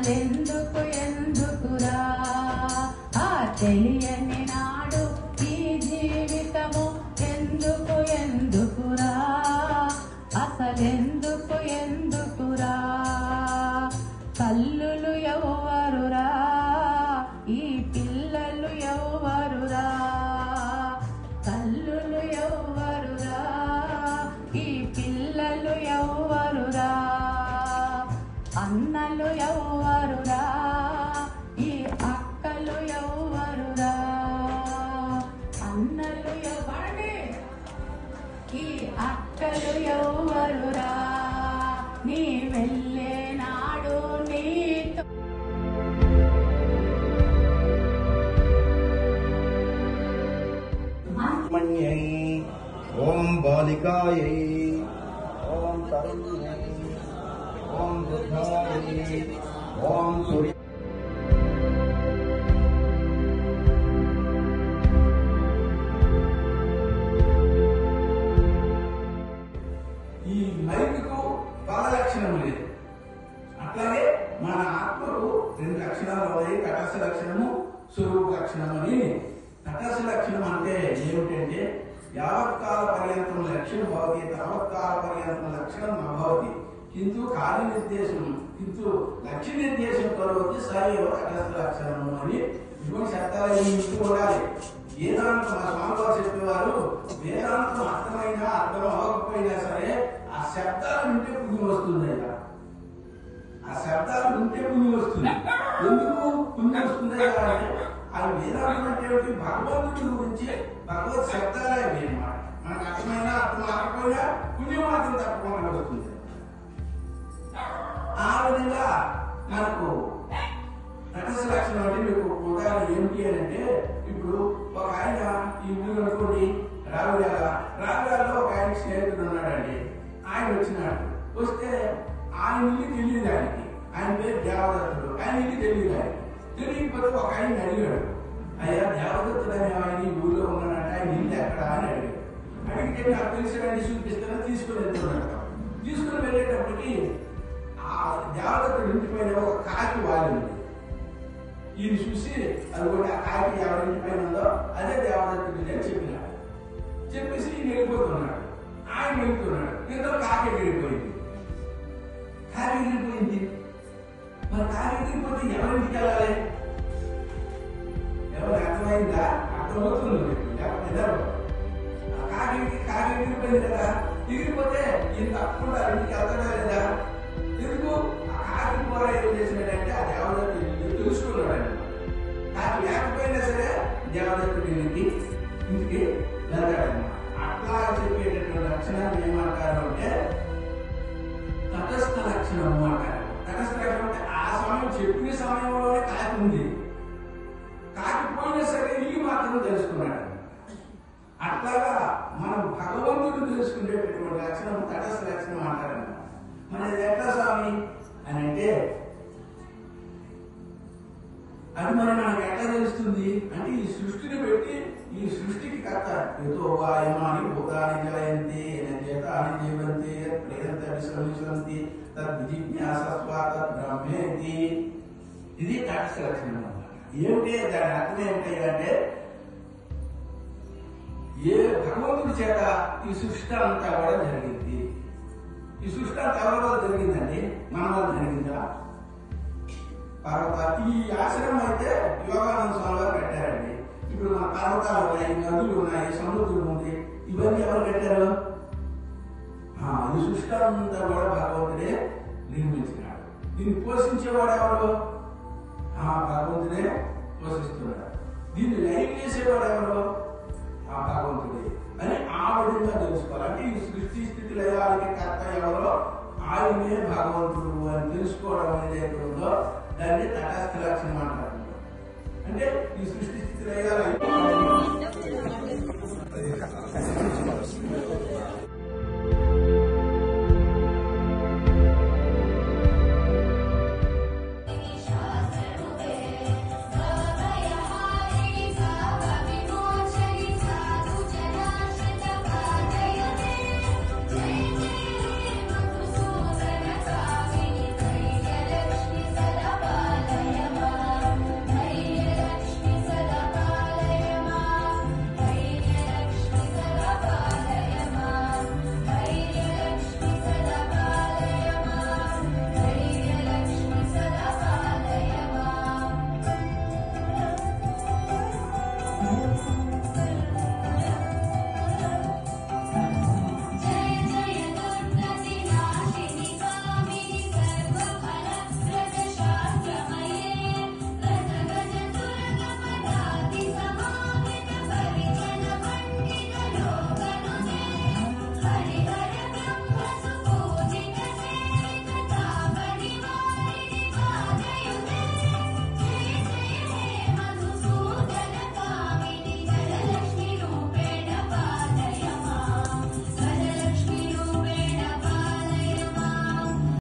అసలెందుకు ఎందుకురా ఆ తెలియని నాడు ఈ జీవితము ఎందుకు ఎందుకురా అసలెందుకు ఎందుకురా తల్లులు ఎవ్వరురా ఈ పిల్లలు ఎవ్వరురా తల్లులు ఎవ్వరురా ఈ పిల్లలు ఎవ్వరురా అన్నలు ఎవ్వరురా ఈ అక్కలు ఎవ్వరురా అన్నలు ఎవ్వరండి ఈ అక్కలు ఎవ్వరురా నీ వెళ్ళే నాడు నీతో ఓం బాలికాయై ఓం తరుణ్యై ఓం వృద్ధాయై ఓం సూర్య ఈ మైకుకు పదలక్షణం లేదు. అట్లాగే మన ఆత్మకు రెండు లక్షణాలు ఉన్నాయి. తటస్థ లక్షణము, స్వరూప లక్షణం అని. తటస్థ లక్షణం అంటే ఏమిటంటే యావత్కాల పర్యంతం లక్ష్యం భవతి తావత్కాల పర్యంతం లక్షణం నభవతి కింటు కార్యనిర్దేశం కింటు లక్ష్య నిర్దేశం కరోతి సైవ తటస్థ లక్షణము అని ఇటువంటి శబ్దాలు ఉండాలి. వేదాంతం మా స్వామివారు చెప్పేవారు వేదాంతం అర్థమైనా అర్థం అవ్వకపోయినా సరే ఆ శబ్దాలు వింటే పుణ్యం వస్తుంది. ఆ శబ్దాలు వింటే పుణ్యం వస్తుంది. ఎందుకు పుణ్యం వస్తుంది అంటే అది వేదాంతం అంటే భగవంతుడి గురించి భగవత్ శబ్దాలే అన్నమాట. మనకు అర్థమైనా అర్థం అవ్వకపోయినా పుణ్యం మాత్రం తప్పకుండా వస్తుంది. ఆ విధంగా మనకు తటస్థ లక్షణం అంటే మీకు ఉదాహరణ ఏమిటి అని అంటే ఇప్పుడు ఒక ఆయన ఈ ఊరు అనుకోండి రావిరాలో ఒక ఆయన స్నేహితుడు ఉన్నాడండి. ఆయన వచ్చినాడు. వస్తే ఆయన ఇల్లు తెలియదు ఆయనకి. ఆయన పేరు దేవదత్తుడు. ఆయన ఇల్లు తెలియదు ఆయన. తెలియకపోతే ఒక ఆయన అడిగాడు, అయ్యా దేవదత్తుడు అనే ఆయన ఈ ఊళ్ళో ఉన్నాడంటే ఆయన ఇల్లు ఎక్కడ అని అడిగాడు. అడిగితే నాకు తెలిసిన చూపిస్తానని తీసుకుని వెళ్తున్నాడు. తీసుకుని వెళ్ళేటప్పటికి ఆ దేవదత్తుడు ఇంటి పైన ఒక కాకి వాలి ఉంది. ఈయన చూసి అది కూడా ఆ కాకి ఎవరింటి పైన ఉందో అదే దేవదత్తుడు అని చెప్పినాడు. చెప్పేసి ఈయన వెళ్ళిపోతున్నాడు. ఆయన వెళ్తున్నాడు. ఇంట్లో కాకి ఎగిరిపోయింది. కాకి ఎగిరిపోయింది. మరి కాకి ఎగిరిపోతే ఎవరింటికి వెళ్ళాలి? ఎవరు అర్థమైందా? అర్థమవుతుంది. లేకపోతే కాకి ఎగిరిపోయింది కదా. ఎగిరిపోతే ఈయన తప్పకుండా ఇంటికి వెళ్తాడా లేదా? ఎందుకు ఆ కాకి కూర ఏం చేసినాడంటే ఆ దేవదత్తుడు తెలుసుకున్నాడు. కాకి లేకపోయినా సరే దేవదత్తుడి ఇంటికి వెళ్తాడన్నమాట. అట్లా చెప్పేటటువంటి లక్షణాన్ని ఏమంటారు అంటే తటస్థ లక్షణము అంటారు. తటస్థ లక్షణం అంటే ఆ సమయం చెప్పిన సమయంలోనే కాకి ఉంది. కాకపోయినా సరే ఇల్లు మాత్రం తెలుసుకున్నాడు. అట్లాగా మనం భగవంతుడు తెలుసుకునేటటువంటి లక్షణం తటస్థ లక్షణం అంటారు. మనది ఎట్లా స్వామి అని అంటే అది మరి మనకు ఎట్లా తెలుస్తుంది అంటే ఈ సృష్టిని పెట్టి ఈ సృష్టికి కర్త ఏదో వాయమాని భూతాన్ని జయంతి చేతాన్ని జీవంతి ప్రేరంత విశ్రమించంతి తద్విజిజ్ఞాసస్వాత బ్రహ్మేతి. ఇది తటస్థ లక్షణం అన్నమాట. ఏమిటి దాని అర్థం ఏమిటి అంటే ఏ భగవంతుడి చేత ఈ సృష్టి అంతా కూడా జరిగింది. ఈ సృష్టి అంతా ఎవరి వల్ల జరిగిందండి? మన వల్ల జరిగిందా? పర్వతాలు ఈ ఆశ్రమం అయితే యోగానంద స్వామి గారు కట్టారండి. ఇప్పుడు మన పర్వతాలు ఉన్నాయి, నదులు ఉన్నాయి, సముద్రం ఉంది. ఇవన్నీ ఎవరు కట్టారు? ఈ సృష్టి అంతా కూడా భగవంతుడే నిర్మించినాడు. దీన్ని పోషించేవాడు ఎవరు? భగవంతుడే పోషిస్తున్నాడు. దీన్ని లైవ్ చేసేవాడు ఎవరు? భగవంతుడే అని ఆ విధంగా తెలుసుకోవాలి. అంటే ఈ సృష్టి స్థితి లయాలకి కర్త ఎవరో ఆయనే భగవంతుడు అని తెలుసుకోవడం అనేది ఉందో దాన్ని తటస్థ లక్షణం అంటారు. అంటే ఈ సృష్టి స్థితి లయాలు